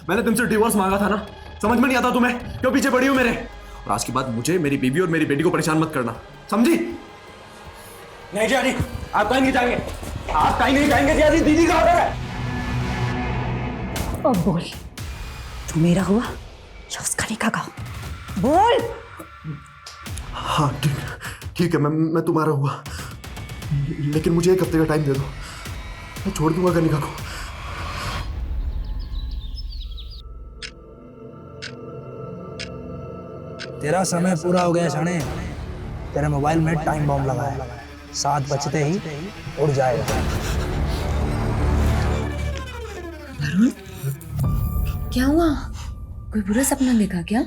मैंने तुमसे डिवोर्स मांगा था ना, समझ में नहीं आता तुम्हें? क्यों पीछे पड़ी हो मेरे? और आज के बाद मुझे, मेरी बीवी और मेरी बेटी को परेशान मत करना, समझी? नहीं जियाजी, आप कहीं नहीं जाएंगे, आप कहीं नहीं जाएंगे जियाजी। दीदी का ऑर्डर है। अब बोल, तू मेरा हुआ या उसका निकाह का? बोल। हाँ ठीक है, मैं तुम्हारा हुआ, लेकिन मुझे 1 हफ्ते का टाइम दे दो, मैं छोड़ दूंगा कनिका को। तेरा समय पूरा हो गया शाने। तेरे मोबाइल में टाइम बॉम्ब लगा है, 7 बजते ही उड़ जाएगा। वरुण, क्या हुआ? कोई बुरा सपना देखा क्या?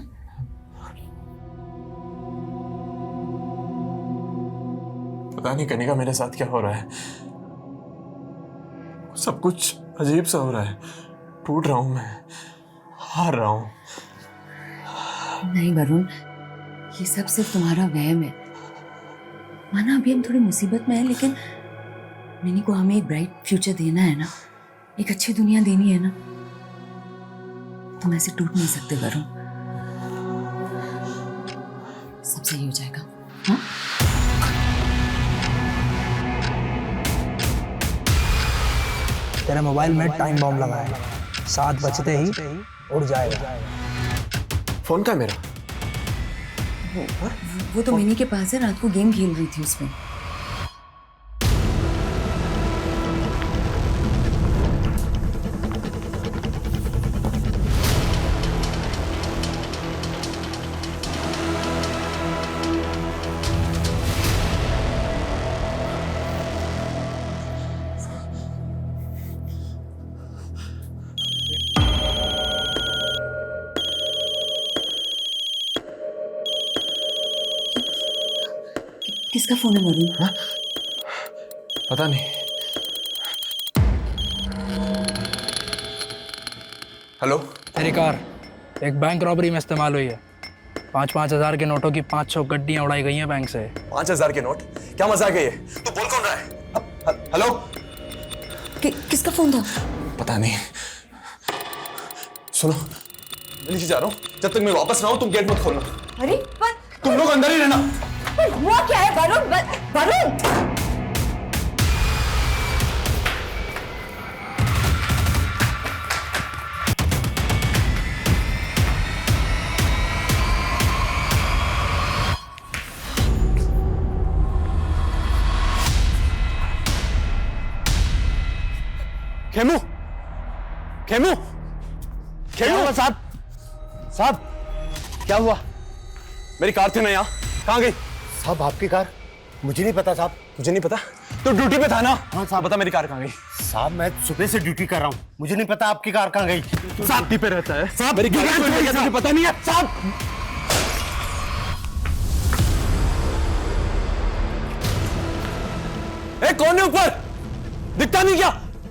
पता नहीं कनिका मेरे साथ क्या हो रहा है, सब कुछ अजीब सा हो रहा है। टूट रहा हूं मैं, हार रहा हूं। नहीं वरुण, ये सब सिर्फ तुम्हारा वहम है। माना अभी हम थोड़ी मुसीबत में हैं, लेकिन मिनी को हमें एक ब्राइट फ्यूचर देना है ना, एक अच्छी दुनिया देनी है ना। तुम ऐसे टूट नहीं सकते वरुण। सब सही हो जाएगा, हाँ? तेरे मोबाइल में टाइम बॉम्ब लगा है, 7 बजते ही उड़ जाएगा। फोन का है मेरा? वो तो मिनी के पास है, रात को गेम खेल रही थी उसमें। किसका फोन है वरुण? हाँ? पता नहीं। हेलो। तेरी कार एक बैंक रॉबरी में इस्तेमाल हुई है। 5-5 हजार के नोटों की 500 गड्डियां उड़ाई गई हैं बैंक से। 5,000 के नोट? क्या मजाक है ये? तू बोल कौन रहा है? हेलो। किसका फोन था? पता नहीं। सुनो, मैं नीचे जा रहा हूँ, जब तक मैं वापस ना आऊं तुम गेट मत खोलना। अरे पर तुम लोग अंदर ही रहना। पर हुआ क्या है वरुण? वरुण! खेमू, खेमू, खेमू साहब, साहब क्या हुआ? मेरी कार थी ना यहाँ, कहाँ गई? साहब आपकी कार? मुझे नहीं पता साहब। मुझे नहीं पता, तो ड्यूटी पे था ना? हाँ साहब। बता मेरी कार कहाँ गई? साहब मैं सुबह से ड्यूटी कर रहा हूँ, मुझे नहीं पता आपकी कार कहाँ गई। साहब ड्यूटी पे रहता है साहब मेरी कार मुझे तुझे साहब। पता नहीं है? साहब कौन है ऊपर? दिखता नहीं क्या?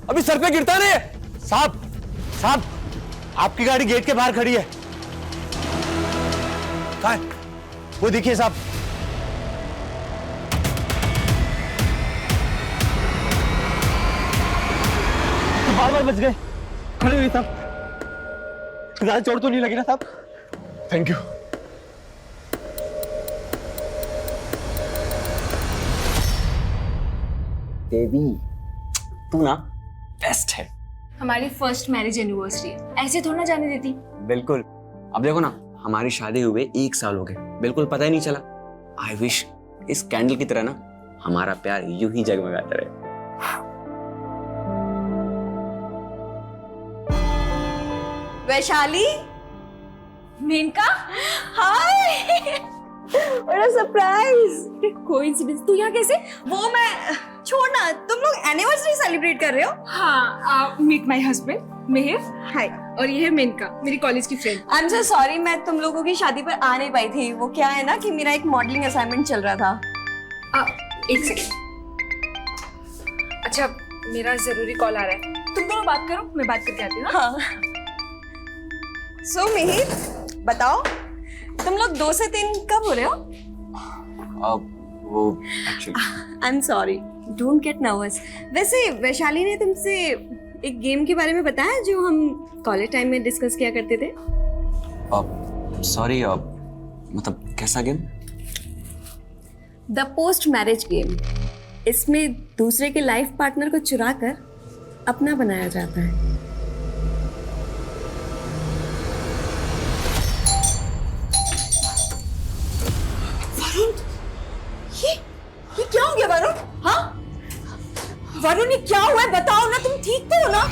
अभी सर पे गिरता नहीं है? साहब, साहब आपकी गाड़ी गेट के बाहर खड़ी है। कहाँ है? वो देखिए साहब। बार बच गए, खड़े हुए साहब। ज्यादा चोट तो नहीं लगी ना साहब? Thank you. बेबी तू ना बेस्ट है। हमारी फर्स्ट मैरिज एनिवर्सरी है, ऐसे थोड़ा ना जाने देती। बिल्कुल। अब देखो ना, हमारी शादी हुए 1 साल हो गए, बिल्कुल पता ही नहीं चला। आई विश इस कैंडल की तरह ना हमारा प्यार यूं ही जगमगाता रहे। वैशाली, मेनका, हाय, बड़ा सरप्राइज। कोइंसिडेंस। तू यहाँ कैसे? वो मैं छोड़ना, तुम लोग एनिवर्सरी सेलिब्रेट कर रहे हो? हाँ, मीट माय हस्बैंड मिहिर। हाय। और ये है मेनका, मेरी कॉलेज की friend. I am so sorry, मैं तुम लोगों की शादी पर आ नहीं पाई थी। वो क्या है ना कि मेरा एक मॉडलिंग असाइनमेंट चल रहा था। एक सेकेंड। अच्छा, मेरा जरूरी कॉल आ रहा है, तुम दोनों बात करो, मैं बात करके आती हूँ। हाँ। सो मिहिर, बताओ तुम लोग 2 से 3 कब हो रहे हो? वो actually I am sorry, don't get nervous. वैसे वैशाली ने तुमसे एक गेम के बारे में बताया जो हम कॉलेज टाइम में डिस्कस किया करते थे। सॉरी, मतलब कैसा game? The post marriage game. इसमें दूसरे के लाइफ पार्टनर को चुरा कर अपना बनाया जाता है। वरुण, ये क्या हो गया वरुण? हाँ वरुण, ये क्या हुआ है बताओ ना, तुम ठीक तो हो ना?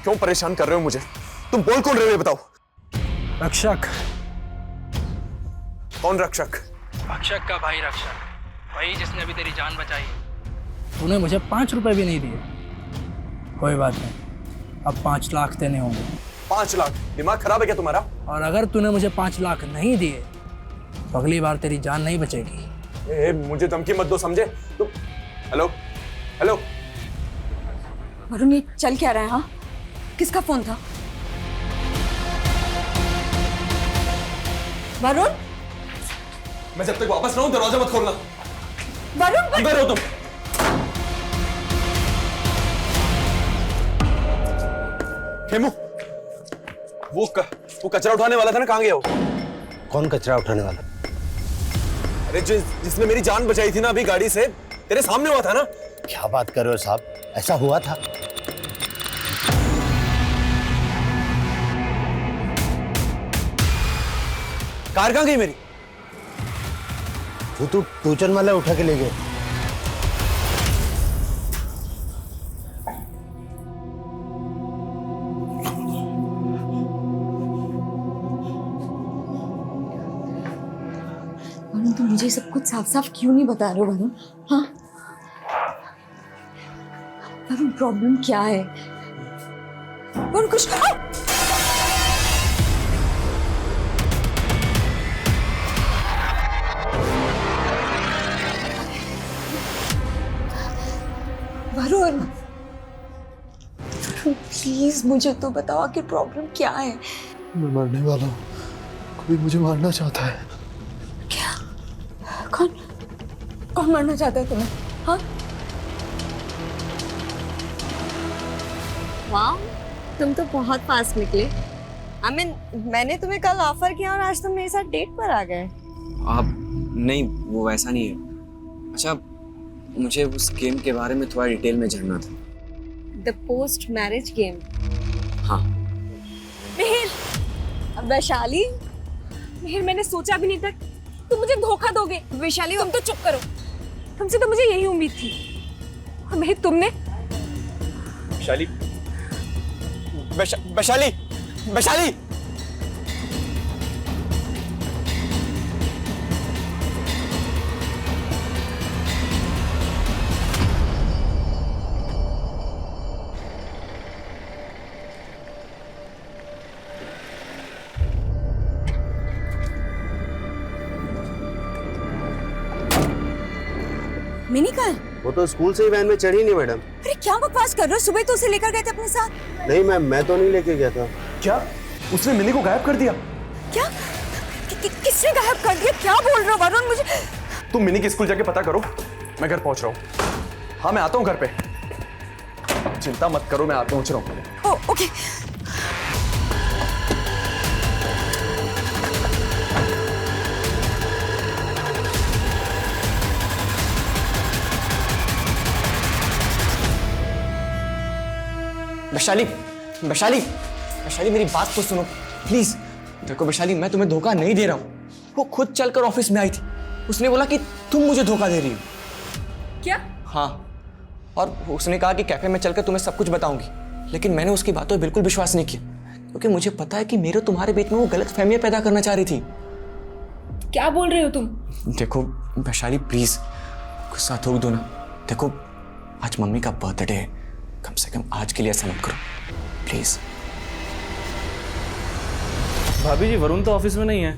क्यों परेशान कर रहे हो मुझे? तुम बोल कौन रहे हो ये बताओ। रक्षक। कौन रक्षक? रक्षक का भाई रक्षक, वही जिसने अभी तेरी जान बचाई। तूने मुझे 5 रुपए भी नहीं दिए। कोई बात नहीं, अब 5 लाख देने होंगे। 5 लाख? दिमाग खराब है क्या तुम्हारा? और अगर तूने मुझे 5 लाख नहीं दिए तो अगली बार तेरी जान नहीं बचेगी। मुझे धमकी मत दो, समझे तुम? हेलो हेलो वरुण, ये चल क्या रहा है? हाँ, किसका फोन था? वरुण, मैं जब तक वापस ना हूं दरवाजा मत खोलना। वरुण, अंदर हो तुम। हेमू, वो कचरा उठाने वाला था ना, कहाँ गया वो? कौन कचरा उठाने वाला? अरे जिसने मेरी जान बचाई थी ना अभी गाड़ी से, तेरे सामने हुआ था ना। क्या बात कर रहे हो साहब, ऐसा हुआ था? कार कहाँ गई मेरी? वो तो टूचन वाला उठा के ले गए। वरुण, तुम मुझे सब कुछ साफ साफ क्यों नहीं बता रहे हो वरुण? हाँ वरुण, प्रॉब्लम क्या है? वरुण कुछ वरुण, प्लीज मुझे तो बताओ कि प्रॉब्लम क्या है? मैं मरने वाला हूँ, कोई मुझे मारना चाहता है। क्या? कौन कौन मारना चाहता है तुम्हें? हाँ वाह, तुम तो बहुत फास्ट निकले। मैंने तुम्हें कल ऑफर किया और आज तुम मेरे साथ डेट पर आ गए। आप नहीं, वो वैसा नहीं है। अच्छा, मुझे उस गेम के बारे में थोड़ा डिटेल में जानना था। The post marriage game. हाँ। मिहिर, वैशाली, मिहिर, मैंने सोचा भी नहीं था तुम मुझे धोखा दोगे। वैशाली, तुम तो चुप करो, तुमसे तो मुझे यही उम्मीद थी। और मिहिर, तुमने वैशाली, वैशाली, वैशाली, मिनी कार? वो तो स्कूल से ही वैन में चढ़ी नहीं मैडम। अरे क्या बकवास कर रहे हो? सुबह तो उसे लेकर गए थे अपने साथ। नहीं मैम, मैं तो नहीं लेके गया था। क्या उसने मिनी को गायब कर दिया? क्या? किसने गायब कर दिया? क्या बोल रहे हो वरुण? मुझे तुम मिनी की स्कूल जाके पता करो, मैं घर पहुंच रहा हूँ। हाँ मैं आता हूँ घर पे, चिंता मत करो, मैं पहुंच रहा हूँ। ओके। वैशाली, वैशाली, वैशाली, मेरी बात तो सुनो प्लीज। देखो वैशाली, मैं तुम्हें धोखा नहीं दे रहा हूँ। वो खुद चलकर ऑफिस में आई थी, उसने बोला कि तुम मुझे धोखा दे रही हो। क्या? हाँ, और उसने कहा कि कैफे में चलकर तुम्हें सब कुछ बताऊंगी, लेकिन मैंने उसकी बातों पर बिल्कुल विश्वास नहीं किया, क्योंकि मुझे पता है कि मेरे तुम्हारे बीच में वो गलत फहमियां पैदा करना चाह रही थी। क्या बोल रहे हो तुम? देखो वैशाली प्लीज, गुस्सा थोक दो ना। देखो आज मम्मी का बर्थडे है, कम से कम आज के लिए ऐसा मत करो प्लीज। भाभी जी, वरुण तो ऑफिस में नहीं है,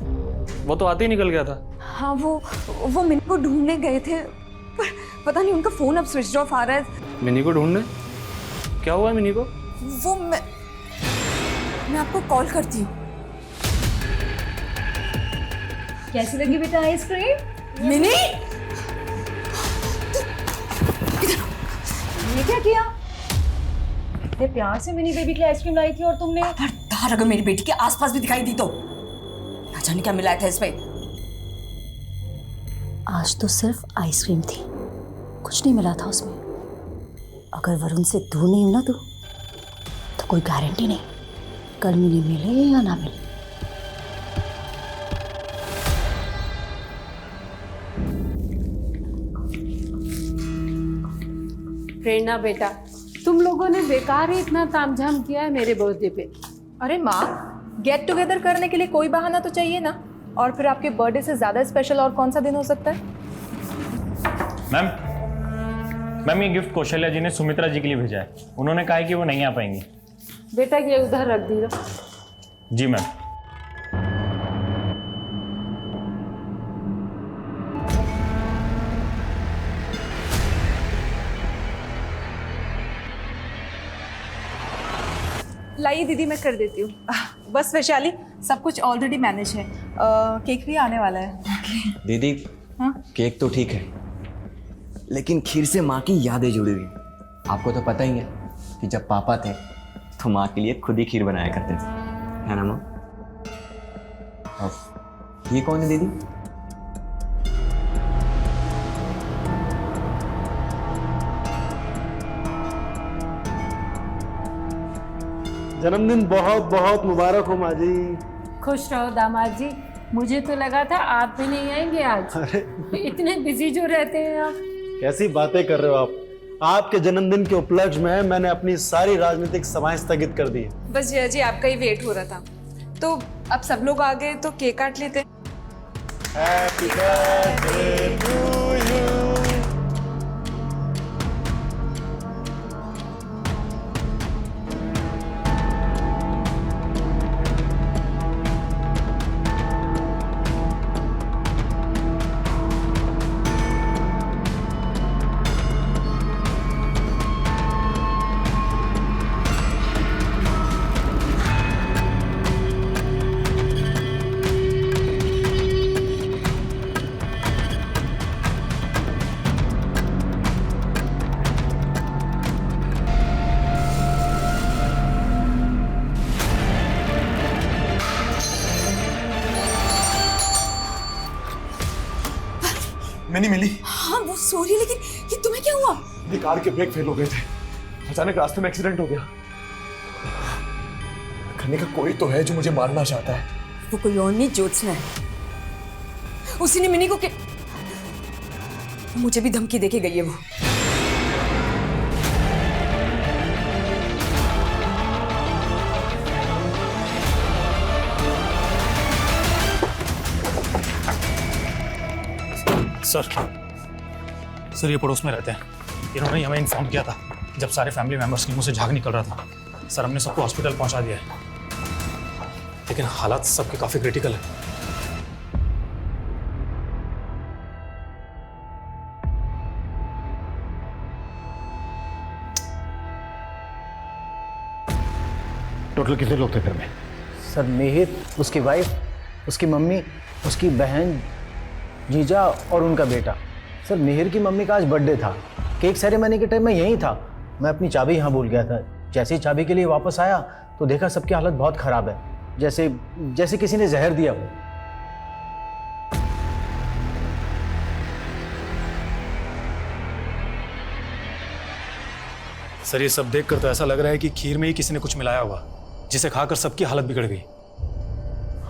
वो तो आते ही निकल गया था। हाँ वो मिनी को ढूंढने गए थे, पर पता नहीं उनका फोन अब स्विच ऑफ आ रहा है। मिनी को ढूंढने? क्या हुआ है मिनी को? वो मैं आपको कॉल करती हूँ। कैसी लगी बेटा आइसक्रीम? मिनी, ये क्या किया? इतने प्यार से मिनी बेबी के लिए आइसक्रीम लाई थी और तुमने खबरदार अगर मेरी बेटी के आसपास भी दिखाई दी तो ना जाने क्या मिलाया था इसमें। आज तो सिर्फ आइसक्रीम थी, कुछ नहीं मिला था उसमें। अगर वरुण से दूर नहीं हो ना तो कोई गारंटी नहीं कल मिनी मिले या ना मिले। प्रेरणा बेटा, तुम लोगों ने बेकार ही इतना तामझाम किया है मेरे बर्थडे पे। अरे माँ, गेट टुगेदर करने के लिए कोई बहाना तो चाहिए ना। और फिर आपके बर्थडे से ज्यादा स्पेशल और कौन सा दिन हो सकता है? मैम ये गिफ्ट कौशल्या जी ने सुमित्रा जी के लिए भेजा है। उन्होंने कहा है कि वो नहीं आ पाएंगी। बेटा ये उधर रख दी दो। जी मैम। लाइए दीदी, मैं कर देती हूँ। बस वैशाली, सब कुछ ऑलरेडी मैनेज है। केक भी आने वाला है। दीदी, हाँ? केक तो ठीक है, लेकिन खीर से माँ की यादें जुड़ी हुई हैं। आपको तो पता ही है कि जब पापा थे तो माँ के लिए खुद ही खीर बनाया करते थे, है ना माँ? ये कौन है दीदी? जन्मदिन बहुत बहुत मुबारक हो माँ जी। खुश रहो दामाद जी। मुझे तो लगा था आप भी नहीं आएंगे आज। अरे इतने बिजी जो रहते हैं आप। कैसी बातें कर रहे हो आप। आपके जन्मदिन के उपलक्ष्य में मैंने अपनी सारी राजनीतिक सभाएं स्थगित कर दी। बस जया जी, आपका ही वेट हो रहा था। तो अब सब लोग आ गए तो केक काट लेते हैं। Happy birthday to you. मैंने मिली। हाँ वो सॉरी, लेकिन ये तुम्हें क्या हुआ? मेरी कार के ब्रेक फेल हो गए थे, अचानक रास्ते में एक्सीडेंट हो गया। करने का कोई तो है जो मुझे मारना चाहता है। वो कोई और नहीं, ज्योत्सना है। उसी ने मिनी को मुझे भी धमकी देके गई है वो। सर ये पड़ोस में रहते हैं। इन्होंने हमें इन्फॉर्म किया था जब सारे फैमिली मेंबर्स के मुंह से झाग निकल रहा था। सर हमने सबको हॉस्पिटल पहुंचा दिया है, लेकिन हालात सबके काफी क्रिटिकल है। टोटल कितने लोग थे घर में? सर मिहिर, उसकी वाइफ, उसकी मम्मी, उसकी बहन, जीजा और उनका बेटा। सर मिहिर की मम्मी का आज बर्थडे था। केक सेरेमनी के टाइम मैं यहीं था। मैं अपनी चाबी यहाँ भूल गया था। जैसे ही चाबी के लिए वापस आया तो देखा सबकी हालत बहुत ख़राब है, जैसे किसी ने जहर दिया हो। सर ये सब देखकर तो ऐसा लग रहा है कि खीर में ही किसी ने कुछ मिलाया होगा, जिसे खाकर सबकी हालत बिगड़ गई।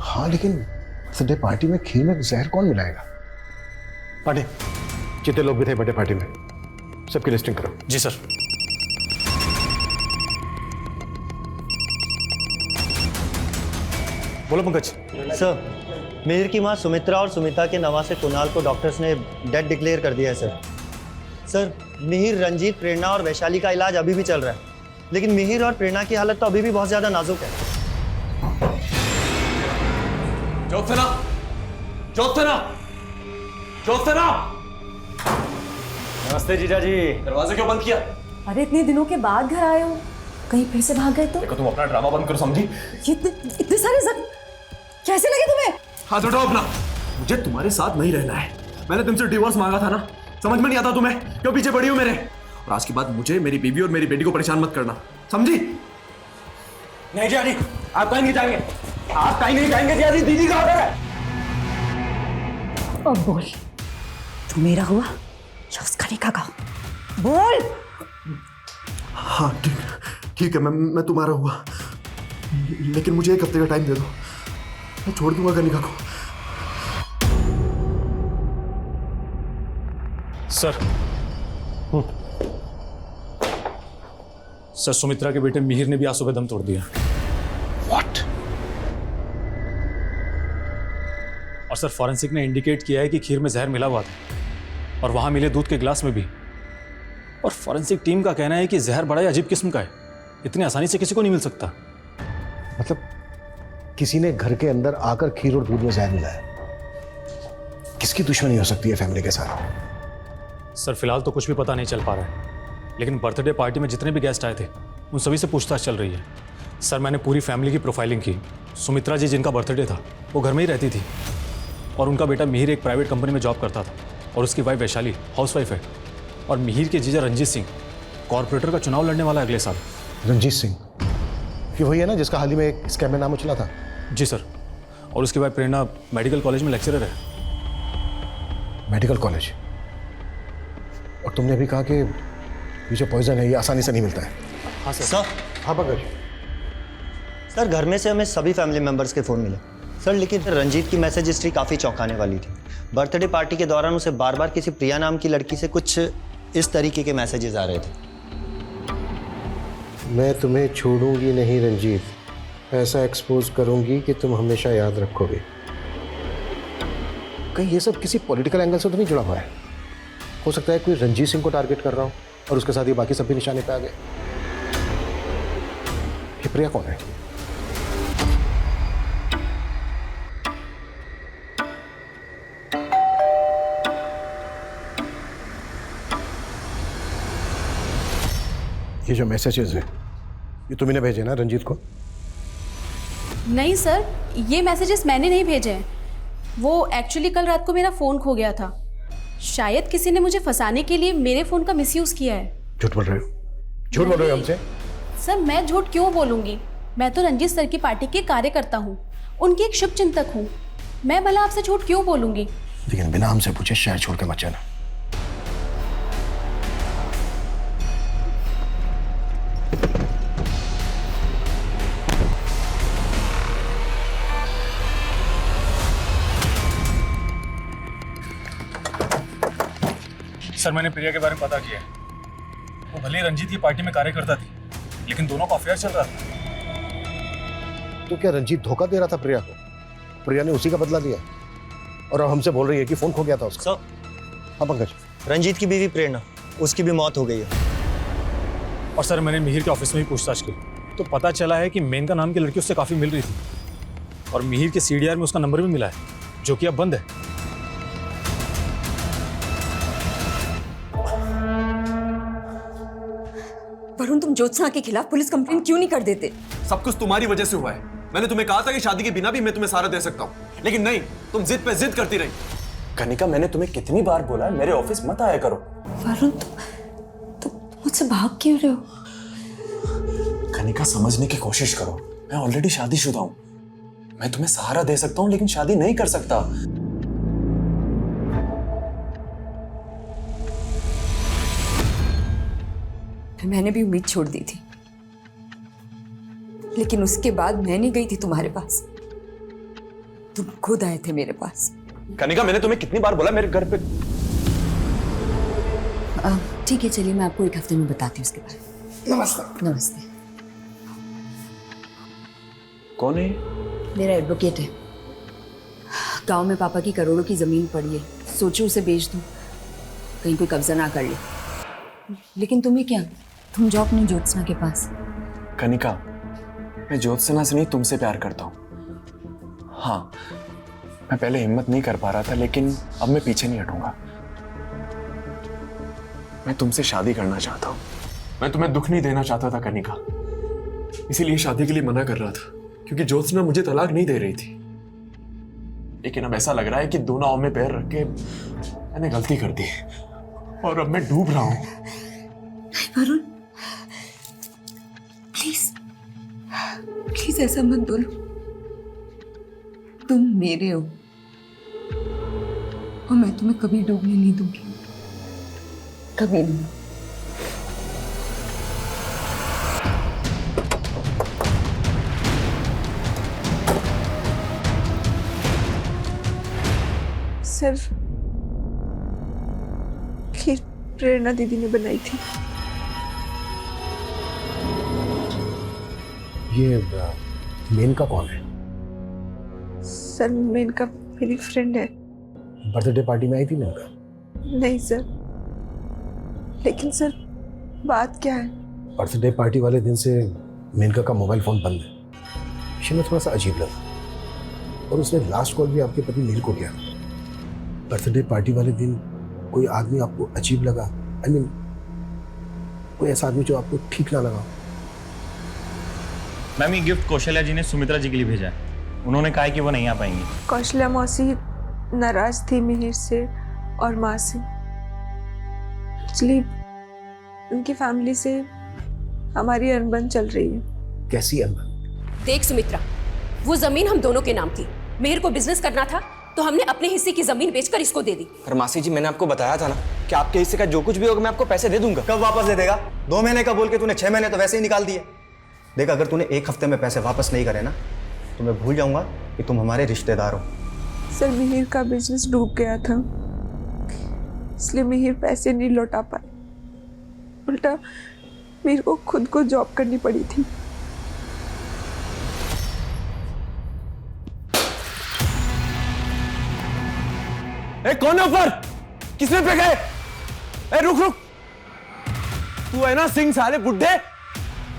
हाँ लेकिन बर्थडे पार्टी में खीर में जहर कौन मिलाएगा? पार्टी जितने लोग भी थे बर्थडे पार्टी में, सबकी लिस्टिंग करो। जी सर। बोलो पंकज। सर मिहिर की मां सुमित्रा और सुमिता के नवासे कुणाल को डॉक्टर्स ने डेड डिक्लेयर कर दिया है सर। सर मिहिर, रंजीत, प्रेरणा और वैशाली का इलाज अभी भी चल रहा है, लेकिन मिहिर और प्रेरणा की हालत तो अभी भी बहुत ज्यादा नाजुक है। ज्योत्सना, ज्योत्सना, ज्योत्सना! नमस्ते जीजा जी। दरवाजा क्यों बंद किया? अरे इतने दिनों के बाद घर आए हो, कहीं फिर से भाग गए तो? देखो तुम अपना ड्रामा बंद करो, समझी? ये इतने सारे जख्म कैसे लगे तुम्हें? हाथ उठाओ अपना। मुझे तुम्हारे साथ नहीं रहना है। मैंने तुमसे डिवोर्स मांगा था ना, समझ में नहीं आता तुम्हें? क्यों पीछे पड़ी हो मेरे? और आज के बाद मुझे, मेरी बीवी और मेरी बेटी को परेशान मत करना, समझी? नहीं जियादी, आप कहीं नहीं जाएंगे, आप कहीं नहीं जाएंगे जियादी। दीदी का ऑर्डर है। अब बोल, तू मेरा हुआ या उस खलीका का? बोल। हाँ ठीक है, मैं तुम्हारा हुआ, लेकिन मुझे 1 हफ्ते का टाइम दे दो, मैं छोड़ दूंगा कनिका को। सर सर, सुमित्रा के बेटे मिहिर ने भी आज सुबह दम तोड़ दिया। What? और सर फॉरेंसिक ने इंडिकेट किया है कि खीर में जहर मिला हुआ था और वहां मिले दूध के गिलास में भी। और फॉरेंसिक टीम का कहना है कि जहर बड़ा ही अजीब किस्म का है, इतनी आसानी से किसी को नहीं मिल सकता। मतलब किसी ने घर के अंदर आकर खीर और दूध में जहर मिलाया? किसकी दुश्मनी हो सकती है फैमिली के साथ? सर फिलहाल तो कुछ भी पता नहीं चल पा रहा है, लेकिन बर्थडे पार्टी में जितने भी गेस्ट आए थे उन सभी से पूछताछ चल रही है। सर मैंने पूरी फैमिली की प्रोफाइलिंग की। सुमित्रा जी जिनका बर्थडे था वो घर में ही रहती थी, और उनका बेटा मिहिर एक प्राइवेट कंपनी में जॉब करता था, और उसकी वाइफ वैशाली हाउसवाइफ है। और मिहिर के जीजा रंजीत सिंह कॉर्पोरेटर का चुनाव लड़ने वाला है अगले साल। रंजीत सिंह ये वही है ना जिसका हाल ही में एक स्कैम में नाम उछला था? जी सर। और उसकी वाइफ प्रेरणा मेडिकल कॉलेज में लेक्चरर है। Medical college? और तुमने अभी कहा कि ये जो पॉइजन है ये आसानी से नहीं मिलता है। हाँ सर। सर, हाँ पंकज। सर घर में से हमें सभी फैमिली मेंबर्स के फ़ोन मिले सर, लेकिन रंजीत की मैसेज हिस्ट्री काफ़ी चौंकाने वाली थी। बर्थडे पार्टी के दौरान उसे बार बार किसी प्रिया नाम की लड़की से कुछ इस तरीके के मैसेजेस आ रहे थे। मैं तुम्हें छोड़ूंगी नहीं रंजीत, ऐसा एक्सपोज करूंगी कि तुम हमेशा याद रखोगे। कहीं ये सब किसी पॉलिटिकल एंगल से तो नहीं जुड़ा हुआ है? हो सकता है कोई रंजीत सिंह को टारगेट कर रहा हो और उसके साथ ये बाकी सब भी निशाने पे आ गए। ये प्रिया कौन है? ये जो मैसेजेस है ये तुमने भेजे ना रंजीत को? नहीं सर, ये मैसेजेस मैंने नहीं भेजे हैं। वो एक्चुअली कल रात को मेरा फ़ोन खो गया था। शायद किसी ने मुझे फंसाने के लिए मेरे फ़ोन का मिसयूज़ किया है। झूठ बोल रहे हो? झूठ बोल रहे हो हमसे? सर मैं झूठ क्यों बोलूँगी? मैं तो रंजीत सर की पार्टी के कार्यकर्ता हूँ, उनकी एक शुभचिंतक हूँ। मैं भला आपसे झूठ क्यों बोलूँगी? लेकिन बिना हमसे पूछे शहर छोड़ के मत जाना। सर मैंने प्रिया के बारे में पता किया है। वो भले ही रंजीत की पार्टी में कार्यकर्ता थी, लेकिन दोनों का अफेयर चल रहा था। तो क्या रंजीत धोखा दे रहा था प्रिया को? प्रिया ने उसी का बदला लिया और अब हमसे बोल रही है कि फोन खो गया था उसका। सर, हाँ पंकज। रंजीत की बीवी प्रेरणा, उसकी भी मौत हो गई है। और सर मैंने मिहिर के ऑफिस में भी पूछताछ की तो पता चला है कि मेनका नाम की लड़की उससे काफ़ी मिल रही थी, और मिहिर के CDR में उसका नंबर भी मिला है, जो कि अब बंद है। वरुण, तुम ज्योत्सना के खिलाफ पुलिस कंप्लेंट क्यों नहीं कर देते? सब कुछ तुम्हारी वजह से हुआ है। मैंने तुम्हें कहा था कि शादी के बिना भी मैं तुम्हें सारा दे सकता हूँ, लेकिन नहीं, तुम जिद पे जिद करती रही। कनिका मैंने तुम्हें कितनी बार बोला है मेरे ऑफिस मत आया करो। वरुण, तुम मुझसे भाग क्यों रहे हो? कनिका समझने की कोशिश करो, मैं ऑलरेडी शादीशुदा हूँ। मैं तुम्हें सहारा दे सकता हूँ लेकिन शादी नहीं कर सकता। मैंने भी उम्मीद छोड़ दी थी, लेकिन उसके बाद मैं नहीं गई थी तुम्हारे पास, तुम खुद आए थे मेरे पास। कनिका मैंने तुम्हें कितनी बार बोला मेरे घर पे। ठीक है, चलिए मैं आपको 1 हफ्ते में बताती हूँ उसके बारे में। नमस्ते। नमस्ते। कौन है? मेरा एडवोकेट है। गांव में पापा की करोड़ों की जमीन पड़ी है, सोचो उसे बेच दूं, कहीं कोई कब्जा ना कर ले। लेकिन तुम्हें क्या, तुम जाओ अपनी ज्योत्सना के पास। कनिका मैं ज्योत्सना से नहीं तुमसे प्यार करता हूँ। हाँ मैं पहले हिम्मत नहीं कर पा रहा था, लेकिन अब मैं पीछे नहीं हटूंगा। मैं तुमसे शादी करना चाहता हूँ। मैं तुम्हें दुख नहीं देना चाहता था कनिका, इसीलिए शादी के लिए मना कर रहा था, क्योंकि ज्योत्सना मुझे तलाक नहीं दे रही थी। लेकिन अब ऐसा लग रहा है कि दो नाव में पैर रख के मैंने गलती कर दी और अब मैं डूब रहा हूं। वरुण, प्लीज प्लीज ऐसा मत बोलो। तुम मेरे हो और मैं तुम्हें कभी डूबने नहीं दूंगी, कभी नहीं। सिर्फ खीर प्रेरणा दीदी ने बनाई थी। ये मेनका कौन है? सर मेनका मेरी फ्रेंड है। बर्थडे पार्टी में आई थी मेनका? नहीं सर, लेकिन सर बात क्या है? बर्थडे पार्टी वाले दिन से मेनका का मोबाइल फोन बंद है। इसे में थोड़ा सा अजीब लगा और उसने लास्ट कॉल भी आपके पति नील को किया। बर्थडे पार्टी वाले दिन कोई आदमी आपको अजीब लगा? आई मीन कोई ऐसा आदमी जो आपको ठीक ना लगा? मैम, ये गिफ्ट कौशल्या जी ने सुमित्रा जी के लिए भेजा है। उन्होंने कहा है कि वो नहीं आ पाएंगी। कौशल्या मौसी नाराज थी मिहिर से और माँ से। एक्चुअली उनकी फैमिली से हमारी अनबन चल रही है। कैसी अनबन? देख सुमित्रा, वो जमीन हम दोनों के नाम थी। मिहिर को बिजनेस करना था तो हमने अपने हिस्से की जमीन बेचकर इसको दे दी। पर मासी जी, मैंने आपको बताया था ना कि आपके हिस्से का जो कुछ भी होगा मैं आपको पैसे दे दूंगा। कब वापस दे देगा? 2 महीने का बोल के तूने 6 महीने तो वैसे ही निकाल दिए। देख, अगर तूने 1 हफ्ते में पैसे वापस नहीं करे ना तो मैं भूल जाऊंगा कि तुम हमारे रिश्तेदार हो। सर मिहिर का बिजनेस डूब गया था, इसलिए मिहिर पैसे नहीं लौटा पाए। उल्टा मिहिर को खुद को जॉब करनी पड़ी थी। ए, कौन है ऊपर? किसने फेंका है? ए, रुक रुक, तू है ना सिंह साले बुड्ढे,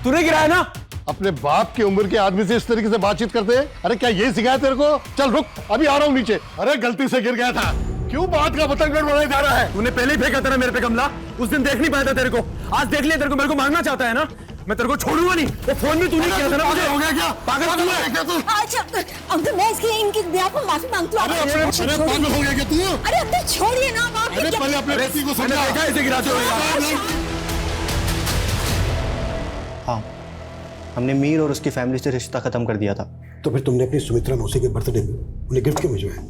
तूने गिराया ना? अपने बाप की उम्र के आदमी से इस तरीके से बातचीत करते हैं? अरे क्या ये सिखाया तेरे को? चल रुक, अभी आ रहा हूँ नीचे। अरे गलती से गिर गया था, क्यों बात का पतंग बढ़ाया जा रहा है? तूने पहले ही फेंका था ना मेरे पे कमला। उस दिन देख नहीं पाया था तेरे को, आज देख लिया तेरे को। मेरे को मारना चाहता है ना? मैं तेरे को छोड़ूंगा नहीं। वो फोन भी तूने किया था ना मुझे। हो गया क्या? पागल तू है क्या तू? अच्छा अंकल, मैं इसके इनके ब्याह को माफी मांगती हूँ। अरे पागल हो गया क्या तू? अरे अंकल छोड़िए ना आप। अरे पहले अपने पति को समझा। देखा इसे गिराते हुए। हाँ, हमने मीर और उसकी फैमिली से रिश्ता खत्म कर दिया था। तो फिर तुमने अपनी सुमित्रा मौसी के बर्थडे में उन्हें गिफ्ट क्यों भिजवाया?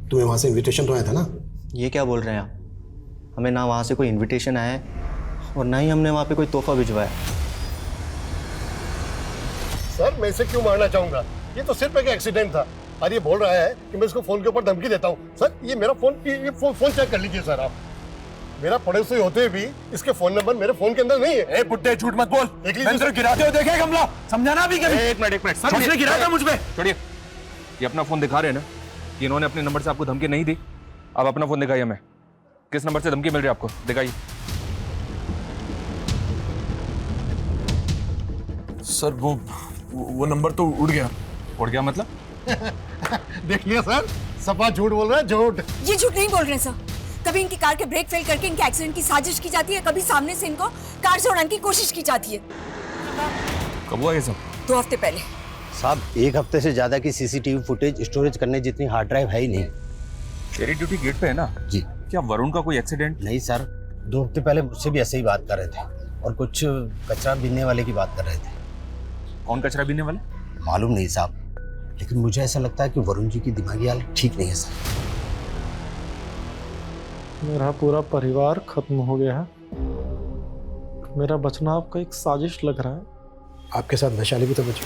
तुम्हें वहां से इनविटेशन तो आया था ना? ये क्या बोल रहे हैं आप? हमें ना वहाँ से कोई इनविटेशन आया है और ना ही हमने वहाँ पे कोई तोहफा भिजवाया। सर मैं इसे क्यों मारना चाहूंगा? ये तो सिर्फ एक एक्सीडेंट था और ये बोल रहा है कि मैं इसको फोन के ऊपर धमकी देता हूँ। सर ये मेरा फोन चेक कर लीजिए सर आप। मेरा पड़ोसी होते हुए भी इसके फोन नंबर मेरे फोन के अंदर नहीं है। ए बुड्ढे, झूठ मत बोल। मैंने तेरे गिराते हुए देखा है कमला, समझाना भी कभी। एक मिनट सर उसने गिराया था मुझ पे। छोड़िए, ये अपना फोन दिखा रहे हैं ना कि इन्होंने अपने नंबर से आपको धमकी नहीं दी। आप अपना फोन दिखाइए हमें, किस नंबर से धमकी मिल रही है आपको, दिखाइए। सर वो नंबर तो उड़ गया। उड़ गया मतलब? देख लिया सर, सपा झूठ बोल रहा है, झूठ। ये झूठ नहीं बोल रहे सर। कभी इनकी कार के ब्रेक फेल करके इनके एक्सीडेंट की साजिश की जाती है, कभी सामने से इनको कार से उड़ाने की कोशिश की जाती है। कब हुआ ये सब? 2 हफ्ते पहले। साहब 1 हफ्ते से ज्यादा की सीसीटीवी फुटेज स्टोरेज करने जितनी हार्ड ड्राइव है ही नहीं। तेरी ड्यूटी गेट पे है ना? जी। क्या वरुण का कोई एक्सीडेंट? नहीं सर, 2 हफ्ते पहले मुझसे भी ऐसे ही बात कर रहे थे और कुछ कचरा बीनने वाले की बात कर रहे थे। कौन कचरा बीनने वाले? मालूम नहीं साहब, लेकिन मुझे ऐसा लगता है कि वरुण जी की दिमागी हालत ठीक नहीं है सर। मेरा पूरा परिवार खत्म हो गया है। मेरा बचना आपका एक साजिश लग रहा है। आपके साथ वैशाली भी तो बची।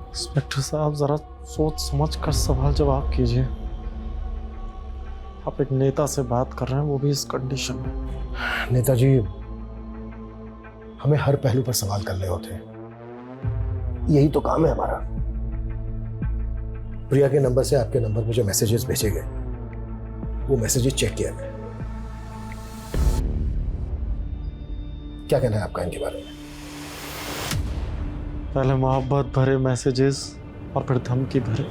इंस्पेक्टर साहब जरा सोच समझ कर सवाल जवाब कीजिए। आप एक नेता से बात कर रहे हैं, वो भी इस कंडीशन में। नेताजी, हमें हर पहलू पर सवाल करने होते हैं, यही तो काम है हमारा। प्रिया के नंबर से आपके नंबर पर जो मैसेजेस भेजे गए, वो मैसेजेस चेक किया गया। क्या कहना है आपका इनके बारे में? पहले मोहब्बत भरे मैसेजेस और फिर धमकी भरे।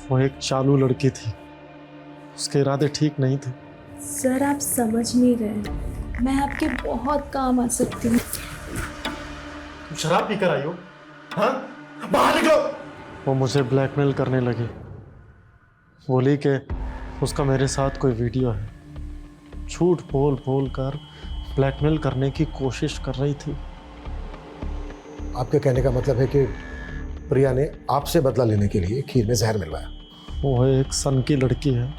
वो एक चालू लड़की थी, उसके इरादे ठीक नहीं थे। सर आप समझ नहीं रहे, मैं आपके बहुत काम आ सकती हूँ। तुम शराब पीकर आई हो? हाँ, बाहर निकलो। वो मुझे ब्लैकमेल करने लगी, बोली कि उसका मेरे साथ कोई वीडियो है। झूठ बोल बोल कर ब्लैकमेल करने की कोशिश कर रही थी। आपके कहने का मतलब है कि प्रिया ने आपसे बदला लेने के लिए खीर में जहर मिलवाया? वो एक सन की लड़की है,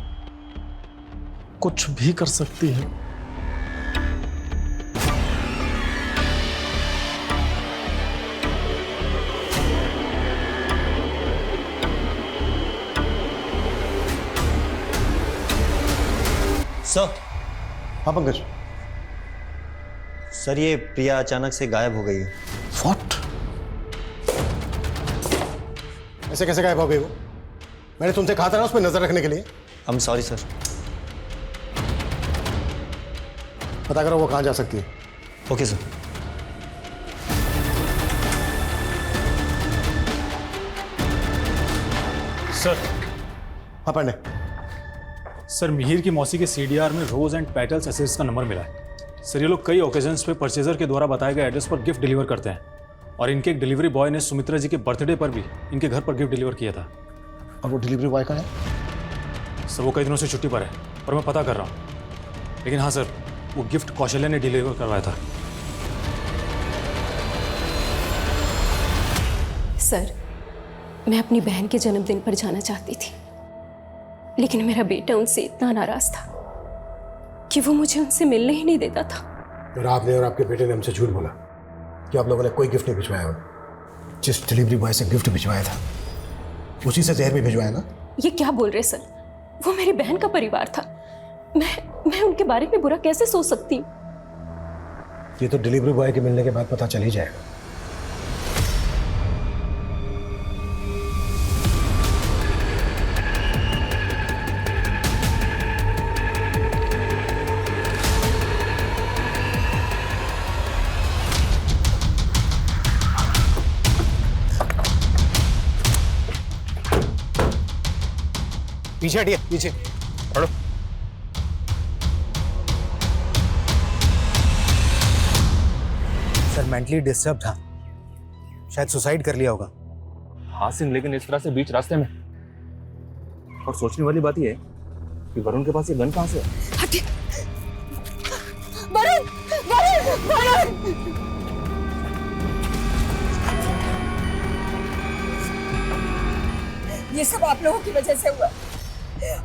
कुछ भी कर सकती है। सर। हाँ पंकज। सर ये प्रिया अचानक से गायब हो गई है। What? ऐसे कैसे गायब हो गई वो? मैंने तुमसे कहा था ना उस पर नजर रखने के लिए। I am sorry sir. पता करो वो कहाँ जा सकती है। Okay sir. सर। हाँ पांडे। सर मिहिर की मौसी के सीडीआर में रोज एंड पेटल्स एसेट्स का नंबर मिला है। सर ये लोग कई ओकेजन्स पे परचेजर के द्वारा बताए गए एड्रेस पर गिफ्ट डिलीवर करते हैं और इनके एक डिलीवरी बॉय ने सुमित्रा जी के बर्थडे पर भी इनके घर पर गिफ्ट डिलीवर किया था। और वो डिलीवरी बॉय का है? सर वो कई दिनों से छुट्टी पर है और मैं पता कर रहा हूँ, लेकिन हाँ सर वो गिफ्ट कौशल्या ने डिलीवर करवाया था। सर मैं अपनी बहन के जन्मदिन पर जाना चाहती थी, लेकिन मेरा बेटा उनसे इतना नाराज था कि वो मुझे उनसे मिलने ही नहीं देता था। और आपने और आपके बेटे ने हमसे झूठ बोला कि आप लोगों ने कोई गिफ्ट नहीं भिजवाया हो। जिस डिलीवरी बॉय से गिफ्ट भिजवाया था उसी से जहर भी भिजवाया ना? ये क्या बोल रहे सर? वो मेरी बहन का परिवार था। मैं उनके बारे में बुरा कैसे सोच सकती हूँ? ये तो डिलीवरी बॉय के मिलने के बाद पता चल ही जाएगा। पीछे हटिए, पीछे हटो। सर मेंटली डिस्टर्ब था, शायद सुसाइड कर लिया होगा। हाँ सिंह, लेकिन इस तरह से बीच रास्ते में। और सोचने वाली बात यह है कि वरुण के पास ये गन कहां से है? वरुण! वरुण! वरुण! ये सब आप लोगों की वजह से हुआ।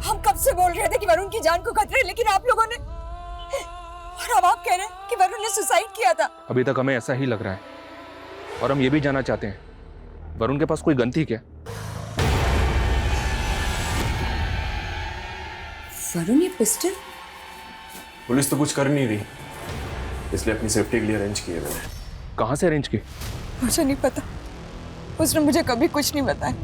हम कब से बोल रहे थे कि वरुण की जान को खतरा है, लेकिन आप लोगों ने, और अब आप कह रहे हैं कि वरुण ने सुसाइड किया था। अभी तक हमें ऐसा ही लग रहा है और हम ये भी जानना चाहते हैं वरुण के पास कोई गन थी क्या? वरुण ये पिस्टल? पुलिस तो कुछ कर नहीं रही, इसलिए अपनी सेफ्टी के लिए अरेंज किए मैंने। कहाँ से अरेंज की? मुझे नहीं पता, उसने मुझे कभी कुछ नहीं बताया।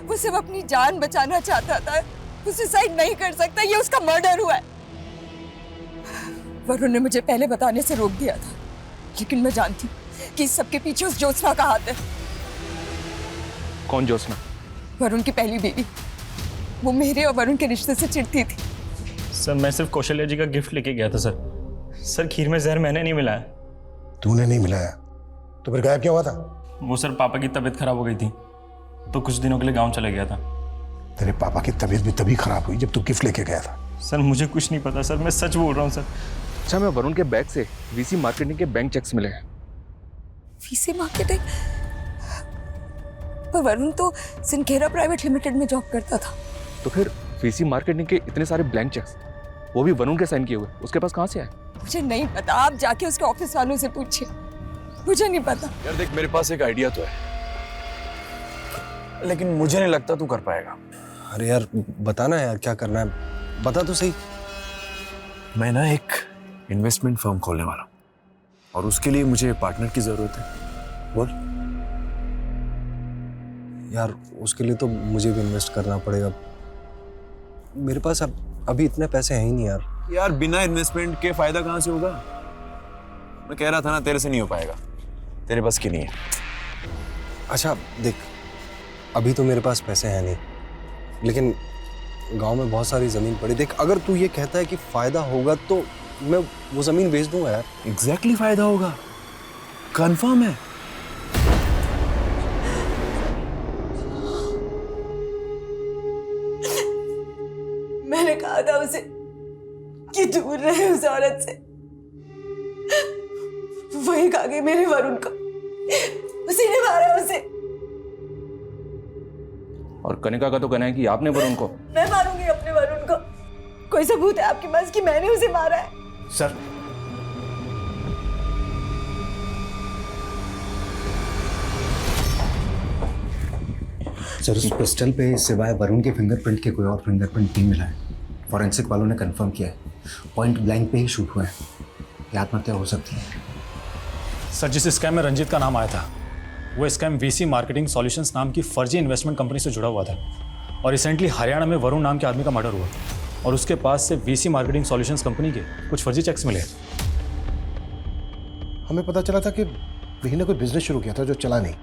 वो सिर्फ अपनी जान बचाना चाहता था। वो सुसाइड नहीं कर सकता, ये उसका मर्डर हुआ है। वरुण ने मुझे पहले बताने से रोक दिया था, लेकिन मैं जानती हूँ कि इस सबके पीछे उस ज्योत्सना का हाथ है। कौन ज्योत्सना? वरुण की पहली बीवी। वो मेरे और वरुण के रिश्ते से चिढ़ती थी। सर मैं सिर्फ कौशल्या जी का गिफ्ट लेके गया था सर। सर खीर में जहर मैंने नहीं मिलाया। तूने नहीं मिलाया तो फिर गायब क्या हुआ था? वो सर पापा की तबीयत खराब हो गई थी तो कुछ दिनों के लिए गांव चला गया था। तेरे पापा की तबीयत भी तभी खराब हुई जब तू गिफ्ट लेके गया था। सर मुझे कुछ नहीं पता सर, मैं सच बोल रहा हूँ सर। अच्छा, मैं वरुण के बैग से वीसी मार्केटिंग के बैंक चेक्स मिले हैं। VC marketing? पर वरुण तो सिनखेरा प्राइवेट लिमिटेड में जॉब करता था। तो फिर वीसी मार्केटिंग के इतने सारे ब्लैंक चेक्स, वो भी वरुण के साइन किए हुए, उसके पास कहाँ से आए? मुझे नहीं पता, आप जाके उसके ऑफिस वालों से पूछिए, मुझे नहीं पता। यार देख, मेरे पास एक आइडिया तो है, लेकिन मुझे नहीं लगता तू कर पाएगा। अरे यार बताना यार, क्या करना है बता तो सही। मैं ना एक इन्वेस्टमेंट फर्म खोलने वाला हूँ और उसके लिए मुझे पार्टनर की जरूरत है। बोल। यार उसके लिए तो मुझे भी इन्वेस्ट करना पड़ेगा। मेरे पास अभी इतने पैसे हैं ही नहीं यार। यार बिना इन्वेस्टमेंट के फायदा कहाँ से होगा? मैं कह रहा था ना, तेरे से नहीं हो पाएगा, तेरे पास की नहीं है। अच्छा देख, अभी तो मेरे पास पैसे हैं नहीं, लेकिन गांव में बहुत सारी जमीन पड़ी। देख, अगर तू ये कहता है कि फायदा होगा तो मैं वो ज़मीन बेच दूंगा यार। एग्जैक्टली फायदा होगा, कंफर्म है। मैंने कहा था उसे कि दूर रहे उस औरत से, वही खा गई मेरे वरुण को, उसी ने मारा उसे। और कनिका का तो कहना है कि आपने वरुण को। मैं मारूंगी अपने वरुण को। कोई सबूत है आपके पास कि मैंने उसे मारा है? सर, सर उस पिस्टल पे सिवाय वरुण के फिंगरप्रिंट के कोई और फिंगरप्रिंट नहीं मिला है। फॉरेंसिक वालों ने कंफर्म किया है, पॉइंट ब्लैंक पे ही शूट हुआ है। ये आत्महत्या हो सकती है। सर, जिस स्कैम में रंजीत का नाम आया था वो स्कैम वीसी मार्केटिंग सॉल्यूशंस नाम की फर्जी इन्वेस्टमेंट कंपनी से जुड़ा हुआ था। और रिसेंटली हरियाणा में वरुण नाम के आदमी का मर्डर हुआ और उसके पास से वीसी मार्केटिंग सॉल्यूशंस कंपनी के कुछ फर्जी चेक्स मिले। हमें पता चला था कि मिहिर ने कोई बिजनेस शुरू किया था जो चला नहीं।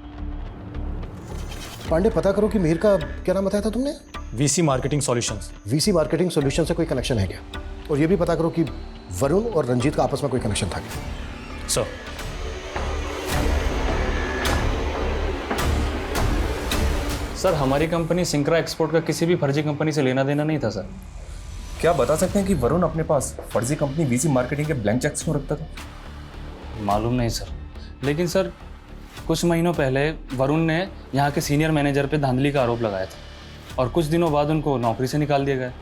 पांडे, पता करो कि मिहिर का क्या नाम बताया था तुमने? VC marketing solutions. VC marketing solution से कोई कनेक्शन है क्या? और ये भी पता करो कि वरुण और रंजीत का आपस में कोई कनेक्शन था क्या? सर, सर हमारी कंपनी सिंक्रा एक्सपोर्ट का किसी भी फर्जी कंपनी से लेना देना नहीं था सर। क्या बता सकते हैं कि वरुण अपने पास फर्जी कंपनी वीसी मार्केटिंग के ब्लैंक चेक्स क्यों रखता था? मालूम नहीं सर, लेकिन सर कुछ महीनों पहले वरुण ने यहाँ के सीनियर मैनेजर पे धांधली का आरोप लगाया था और कुछ दिनों बाद उनको नौकरी से निकाल दिया गया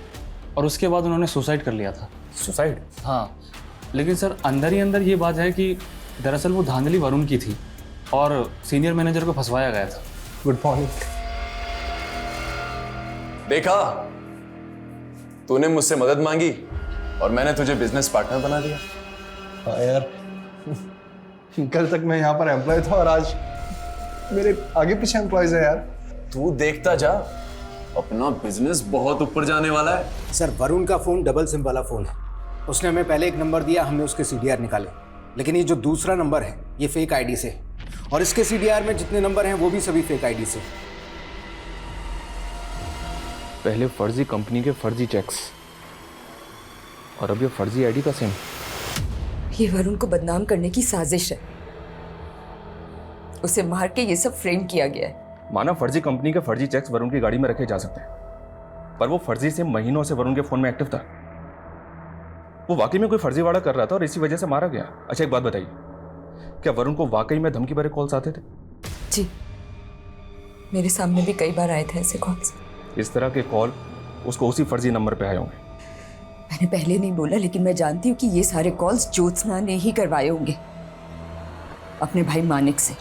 और उसके बाद उन्होंने सुसाइड कर लिया था। सुसाइड? हाँ, लेकिन सर अंदर ही अंदर ये बात है कि दरअसल वो धांधली वरुण की थी और सीनियर मैनेजर को फंसवाया गया था। Good morning. देखा, तूने मुझसे मदद मांगी और मैंने तुझे बिजनेस पार्टनर बना दिया। हाँ यार, कल तक मैं यहाँ पर एम्प्लॉय था और आज मेरे आगे पीछे एम्प्लॉयज है यार। तू देखता जा, अपना बिजनेस बहुत ऊपर जाने वाला है। सर वरुण का फोन डबल सिम वाला फोन है। उसने हमें पहले एक नंबर दिया, हमने उसके सीडीआर निकाले, लेकिन ये जो दूसरा नंबर है ये फेक आईडी से, और इसके सीडीआर में जितने नंबर हैं वो भी सभी फेक आईडी से। पहले फर्जी कंपनी के फर्जी चेक्स और अब ये फर्जी आईडी का सिम। ये वरुण को बदनाम करने की साजिश है। उसे मार के ये सब फ्रेम किया गया है। माना फर्जी कंपनी के फर्जी चेक्स वरुण की गाड़ी में रखे जा सकते हैं, पर वो फर्जी सिम महीनों से वरुण के फोन में एक्टिव था। वो वाकई में कोई फर्जीवाड़ा कर रहा था और इसी वजह से मारा गया। अच्छा एक बात बताइए, क्या वरुण को वाकई में धमकी भरे कॉल्स आते थे? जी, मेरे सामने भी कई बार आए थे ऐसे कॉल्स। इस तरह के कॉल उसको उसी फर्जी नंबर पे आए होंगे। मैंने पहले नहीं बोला, लेकिन मैं जानती हूँ कि ये सारे कॉल्स ज्योत्सना ने ही करवाए होंगे अपने भाई मानिक से।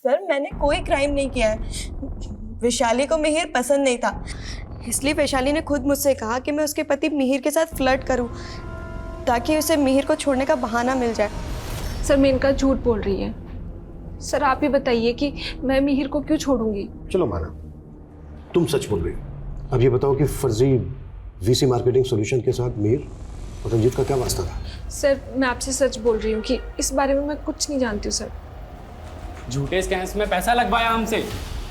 सर मैंने कोई क्राइम नहीं किया है। वैशाली को मिहिर पसंद नहीं था, इसलिए वैशाली ने खुद मुझसे कहा कि मैं उसके पति मिहिर के साथ फ्लर्ट करूं ताकि उसे मिहिर को छोड़ने का बहाना मिल जाए। सर मेनका झूठ बोल रही है। सर आप ही बताइए कि मैं मिहिर को क्यों छोड़ूंगी? चलो माना तुम सच बोल रही हो। अब ये बताओ कि फर्जी वीसी मार्केटिंग सॉल्यूशन के साथ मिहिर और रंजीत का क्या वास्ता था? सर मैं आपसे सच बोल रही हूँ कि इस बारे में मैं कुछ नहीं जानती हूँ सर। झूठे स्कैम्स में पैसा लगवाया हमसे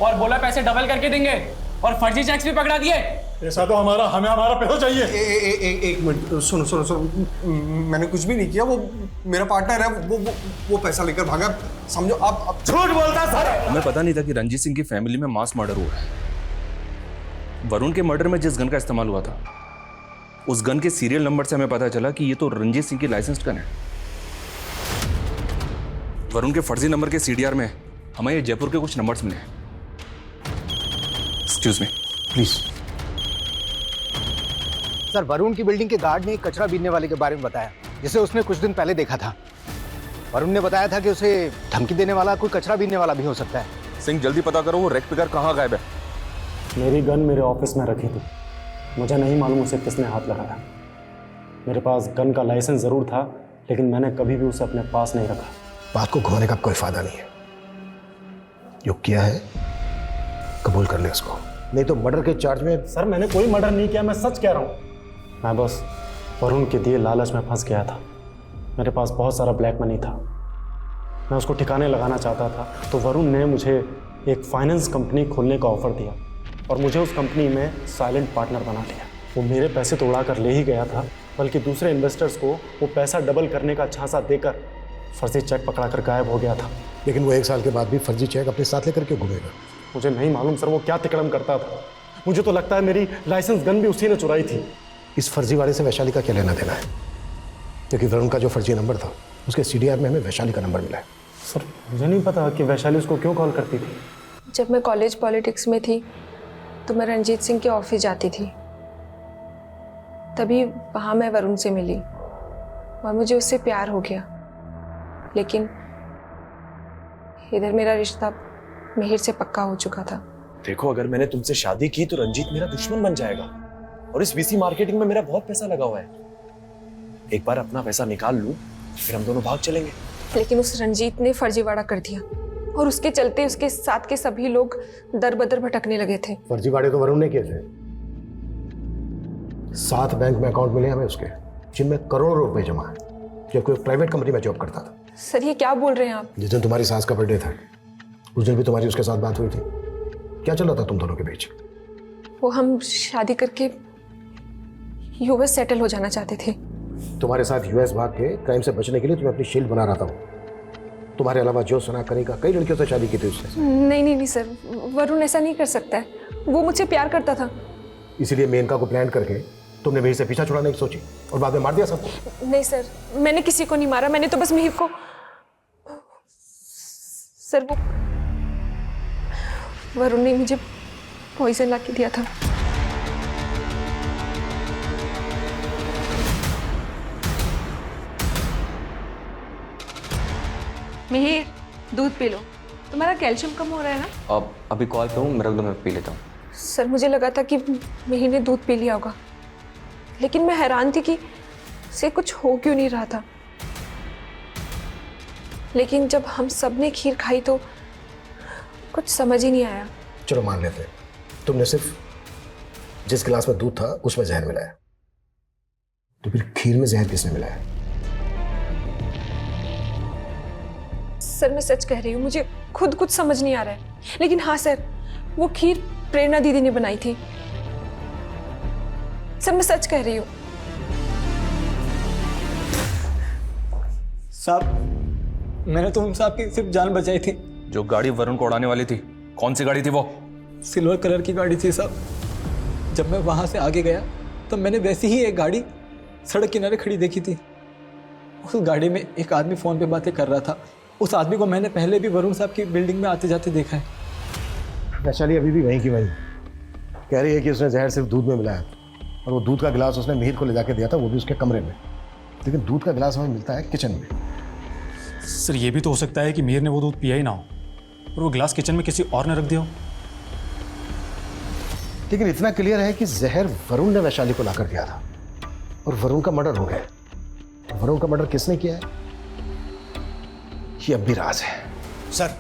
और बोला पैसे डबल करके देंगे और फर्जी चेक्स भी पकड़ा दिए। ऐसा तो हमें हमारा पैसा चाहिए। एक मिनट, सुनो सुनो सुनो, मैंने कुछ भी नहीं किया। वो मेरा पार्टनर है, वो पैसा लेकर भागा। समझो आप झूठ बोलता सर। हमें पता नहीं था कि रंजीत सिंह की फैमिली में मास मर्डर हुआ है। वरुण के मर्डर में जिस गन का इस्तेमाल हुआ था उस गन के सीरियल नंबर से हमें पता चला कि ये तो रंजीत सिंह की लाइसेंस्ड गन है। वरुण के फर्जी नंबर के सीडीआर में हमें ये जयपुर के कुछ नंबर्स मिले। Excuse me please. Sir Varun की बिल्डिंग के गार्ड ने एक कचरा बीनने वाले के बारे में बताया जिसे उसने कुछ दिन पहले देखा था। वरुण ने बताया था कि उसे धमकी देने वाला कोई कचरा बीनने वाला भी हो सकता है। सिंह जल्दी पता करो वो रेड पिकर कहाँ गायब है। मेरी गन मेरे ऑफिस में रखी थी, मुझे नहीं मालूम उसे किसने हाथ लगाया। मेरे पास गन का लाइसेंस ज़रूर था, लेकिन मैंने कभी भी उसे अपने पास नहीं रखा। बात को घुमाने का कोई फायदा नहीं है। जो किया है कबूल कर ले उसको, नहीं तो मर्डर के चार्ज में। सर मैंने कोई मर्डर नहीं किया, मैं सच कह रहा हूँ। मैं बस वरुण के दिए लालच में फंस गया था। मेरे पास बहुत सारा ब्लैक मनी था, मैं उसको ठिकाने लगाना चाहता था। तो वरुण ने मुझे एक फाइनेंस कंपनी खोलने का ऑफर दिया और मुझे उस कंपनी में साइलेंट पार्टनर बना लिया। वो मेरे पैसे तो उड़ा कर ले ही गया था, बल्कि दूसरे इन्वेस्टर्स को वो पैसा डबल करने का झांसा देकर फर्जी चेक पकड़ा कर गायब हो गया था। लेकिन वो 1 साल के बाद भी फर्जी चेक अपने साथ लेकर के घूमेगा। मुझे नहीं मालूम सर वो क्या तिकड़म करता था। मुझे तो लगता है मेरी लाइसेंस गन भी उसी ने चुराई थी। इस फर्जी वाले से वैशाली का क्या लेना देना है? क्योंकि वरुण का जो फर्जी नंबर था उसके CDR में हमें वैशाली का नंबर मिला है। सर मुझे नहीं पता कि वैशाली उसको क्यों कॉल करती थी। जब मैं कॉलेज पॉलिटिक्स में थी तो मैं रंजीत सिंह के ऑफिस जाती थी, तभी वहाँ मैं वरुण से मिली और मुझे उससे प्यार हो गया। लेकिन इधर मेरा रिश्ता मिहिर से पक्का हो चुका था। देखो, अगर मैंने तुमसे शादी की तो रंजीत मेरा दुश्मन बन जाएगा और इस VC मार्केटिंग में मेरा बहुत पैसा लगा हुआ है। एक बार अपना पैसा निकाल लूं फिर हम दोनों भाग चलेंगे। लेकिन उस रंजीत ने फर्जीवाड़ा कर दिया और उसके चलते उसके साथ के सभी लोग दर बदर भटकने लगे थे। फर्जीवाड़े तो वरुण ने किए थे। 7 बैंक में अकाउंट मिले हमें उसके, जिनमें करोड़ों रुपए जमा है, जबकि वो प्राइवेट कंपनी में जॉब करता था। सर ये क्या बोल रहे हैं आप? जिस दिन तुम्हारी सास का बर्थडे था उस दिन भी तुम्हारी उसके साथ बात हुई थी। क्या चल रहा था तुम दोनों के बीच? वो हम शादी करके US सेटल हो जाना चाहते थे। तुम्हारे साथ US भाग के क्राइम से बचने के लिए तुम्हें अपनी शील्ड बना रहा था। तुम्हारे अलावा जो सुना करेगा, कई लड़कियों से शादी की थी उससे। नहीं सर, वरुण ऐसा नहीं कर सकता है। वो मुझसे प्यार करता था। इसीलिए मेनका को प्लान करके तुमने मिहिर से पीछा छुड़ाने की सोची और बाद में मार दिया सबको। नहीं सर, मैंने किसी को नहीं मारा, मैंने तो बस मिहिर को। सर वो वरुण ने मुझे पॉइजन ला के दिया था। मिहिर, दूध पी लो, तुम्हारा कैल्शियम कम हो रहा है ना। अब अभी कॉल पे हूँ, मेरा दो मैं पी लेता हूँ। सर मुझे लगा था कि मिहिर ने दूध पी लिया होगा, लेकिन मैं हैरान थी कि उसे कुछ हो क्यों नहीं रहा था। लेकिन जब हम सब ने खीर खाई तो कुछ समझ ही नहीं आया। चलो मान लेते हैं तुमने सिर्फ जिस गिलास में दूध था उसमें जहर मिलाया, तो फिर खीर में जहर किसने मिलाया? सर मैं सच कह रही हूँ, मुझे खुद कुछ समझ नहीं आ रहा है। लेकिन हाँ सर, वो खीर प्रेरणा दीदी ने बनाई थी। सर मैं सच कह रही हूँ। साहब मैंने तो साहब की सिर्फ जान बचाई थी। जो गाड़ी वरुण को उड़ाने वाली थी, कौन सी गाड़ी थी वो? सिल्वर कलर की गाड़ी थी साहब। जब मैं वहां से आगे गया तो मैंने वैसी ही एक गाड़ी सड़क किनारे खड़ी देखी थी। उस गाड़ी में एक आदमी फोन पे बातें कर रहा था। उस आदमी को मैंने पहले भी वरुण साहब की बिल्डिंग में आते जाते देखा है। वैशाली अभी भी वहीं की वहीं कह रही है कि उसने जहर सिर्फ दूध में मिलाया और वो दूध का गिलास उसने मिहिर को ले जाके दिया था, वो भी उसके कमरे में। लेकिन दूध का गिलास हमें मिलता है किचन में। सर ये भी तो हो सकता है कि मिहिर ने वो दूध पिया ही ना हो और वो गिलास किचन में किसी और ने रख दिया हो। लेकिन इतना क्लियर है कि जहर वरुण ने वैशाली को लाकर दिया था और वरुण का मर्डर हो गया। वरुण का मर्डर किसने किया है ये अब भी राज है। सर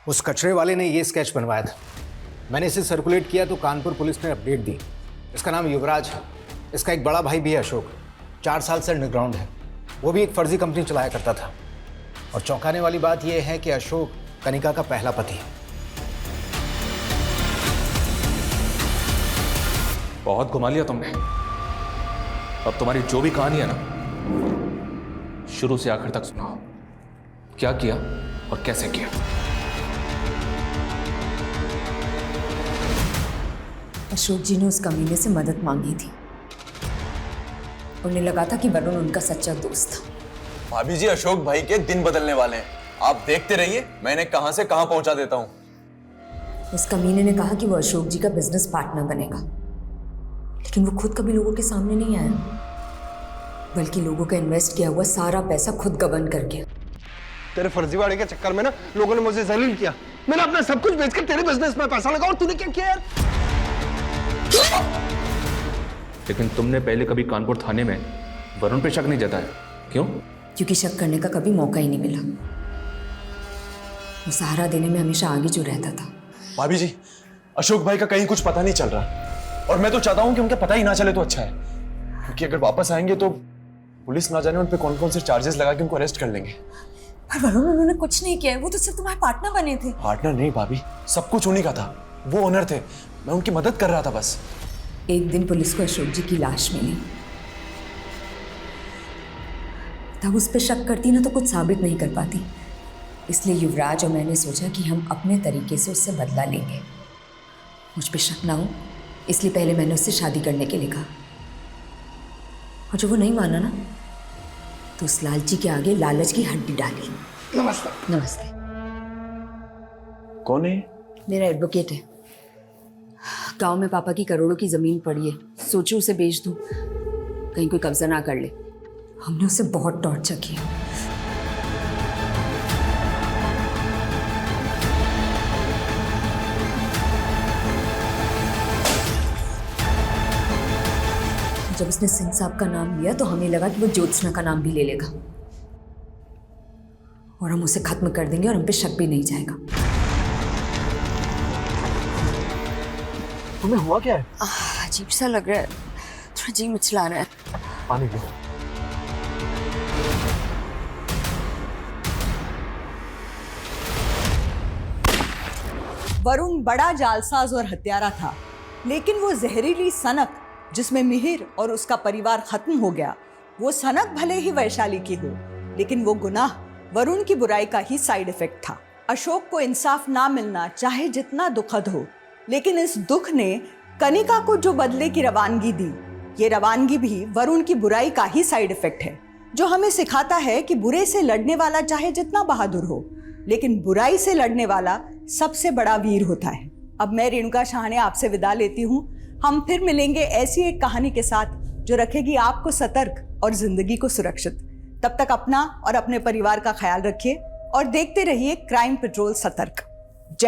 उस कचरे वाले ने ये स्केच बनवाया था, मैंने इसे सर्कुलेट किया तो कानपुर पुलिस ने अपडेट दी। इसका नाम युवराज है, इसका एक बड़ा भाई भी है अशोक, 4 साल से अंडरग्राउंड है। वो भी एक फर्जी कंपनी चलाया करता था। और चौंकाने वाली बात यह है कि अशोक कनिका का पहला पति है। बहुत घुमा लिया तुमने। अब तुम्हारी जो भी कहानी है ना, शुरू से आखिर तक सुनाओ। क्या किया और कैसे किया? अशोक जी ने उस कमीने से मदद मांगी थी। उन्हें लगा था कि वरुण उनका सच्चा दोस्त था। भाभी जी, अशोक भाई के दिन बदलने वाले हैं, आप देखते रहिए, मैंने कहां से कहां पहुंचा देता हूं। उस कमीने ने कहा कि वो अशोक जी का बिजनेस पार्टनर बनेगा, लेकिन वो खुद कभी लोगों के सामने नहीं आया, बल्कि लोगों का इन्वेस्ट किया हुआ सारा पैसा खुद गबन कर गया। तेरे फर्जीवाड़े के चक्कर में ना लोगों ने मुझे जलील किया। मैंने अपना सब कुछ बेचकर तेरे बिजनेस में पैसा लगा और तूने क्या किया यार? लेकिन तुमने पहले कभी कानपुर थाने में वरुण पे शक नहीं जताया, क्यों? क्योंकि शक करने का कभी मौका ही नहीं मिला। वो सहारा देने में हमेशा आगे जो रहता था। भाभी जी, अशोक भाई का कहीं कुछ पता नहीं चल रहा और मैं तो चाहता हूं कि उनका पता ही ना चले तो अच्छा है, क्योंकि अगर वापस आएंगे तो पुलिस ना जाने उन पे कौन कौन से चार्जेस लगा के उनको अरेस्ट कर लेंगे। पर वरुण, उन्होंने कुछ नहीं किया है, वो तो सिर्फ तुम्हारे पार्टनर बने थे। पार्टनर नहीं भाभी, सब कुछ उन्हीं का था। वो ओनर थे, मैं उनकी मदद कर रहा था बस। एक दिन पुलिस को अशोक जी की लाश मिली, तब उस पर शक करती ना तो कुछ साबित नहीं कर पाती। इसलिए युवराज और मैंने सोचा कि हम अपने तरीके से उससे बदला लेंगे। मुझ पे शक ना हो इसलिए पहले मैंने उससे शादी करने के लिए कहा, और जब वो नहीं माना ना तो उस लालची के आगे लालच की हड्डी डाली। नमस्ते। नमस्ते। कौन है? मेरा एडवोकेट है। गांव में पापा की करोड़ों की जमीन पड़ी है, सोचो उसे बेच दूं, कहीं कोई कब्जा ना कर ले। हमने उसे बहुत टॉर्चर किया। जब उसने सिंह साहब का नाम लिया तो हमें लगा कि वो ज्योत्सना का नाम भी ले लेगा और हम उसे खत्म कर देंगे और हम पे शक भी नहीं जाएगा। तुम्हें हुआ क्या है? अजीब सा लग रहा है, थोड़ा जी मिचला रहा है। पानी लो। वरुण बड़ा जालसाज और हत्यारा था, लेकिन वो जहरीली सनक जिसमें मिहिर और उसका परिवार खत्म हो गया, वो सनक भले ही वैशाली की हो, लेकिन वो गुनाह वरुण की बुराई का ही साइड इफेक्ट था। अशोक को इंसाफ ना मिलना चाहे जितना दुखद हो, लेकिन इस दुख ने कनिका को जो बदले की रवानगी दी, ये रवानगी भी वरुण की बुराई का ही साइड इफेक्ट है, जो हमें सिखाता है कि बुरे से लड़ने वाला चाहे जितना बहादुर हो, लेकिन बुराई से लड़ने वाला सबसे बड़ा वीर होता है। अब मैं रेणुका शाह ने आपसे विदा लेती हूँ। हम फिर मिलेंगे ऐसी एक कहानी के साथ जो रखेगी आपको सतर्क और जिंदगी को सुरक्षित। तब तक अपना और अपने परिवार का ख्याल रखिए और देखते रहिए क्राइम पेट्रोल सतर्क। जय हिंद।